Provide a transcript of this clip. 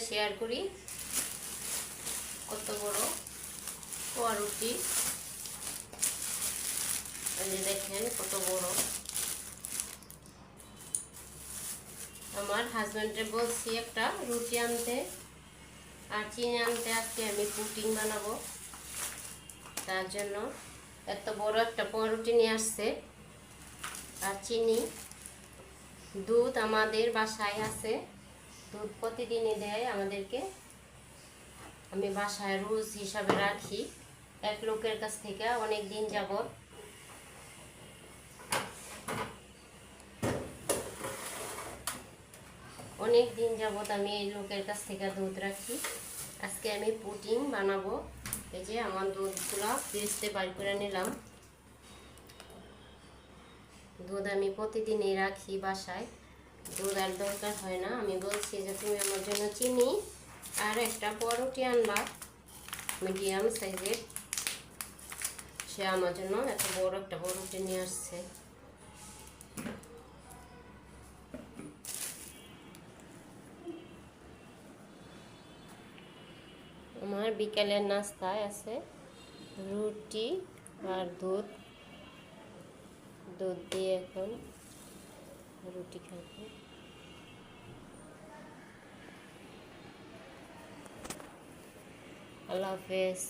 Share করি কত বড় পাউরুটি। এই যে দেখেন কত বড়। আমার হাজবেন্ডে বলছি একটা রুটি আনতে আর চিনি আনতে, আজকে আমি পুডিং বানাবো। তার জন্য এত বড় একটা পাউরুটি নিয়ে আসছে আর চিনি। দুধ আমাদের বাসায় আছে, দুধ প্রতিদিনই দেয় আমাদেরকে। আমি বাসায় রোজ হিসাবে রাখি এক লোকের কাছ থেকে অনেক দিন যাবত। অনেক দিন যাবত আমি এই লোকের কাছ থেকে দুধ রাখি। আজকে আমি পুডিং বানাবো। এই যে আমার দুধগুলো ফ্রিজে বাইর করে নিলাম। দুধ আমি প্রতিদিনই রাখি বাসায়, দুধ আর দরকার হয় না। আমি বলছি যে তুমি আমার জন্য চিনি আর একটা পাউরুটি আনবা মিডিয়াম সাইজের। সে আমার জন্য এত বড় একটা পাউরুটি নিয়ে আসছে। আমার বিকেলের নাস্তায় আছে রুটি আর দুধ। দুধ দিয়ে এখন রুটি খাবো। আল্লাহ হাফেজ।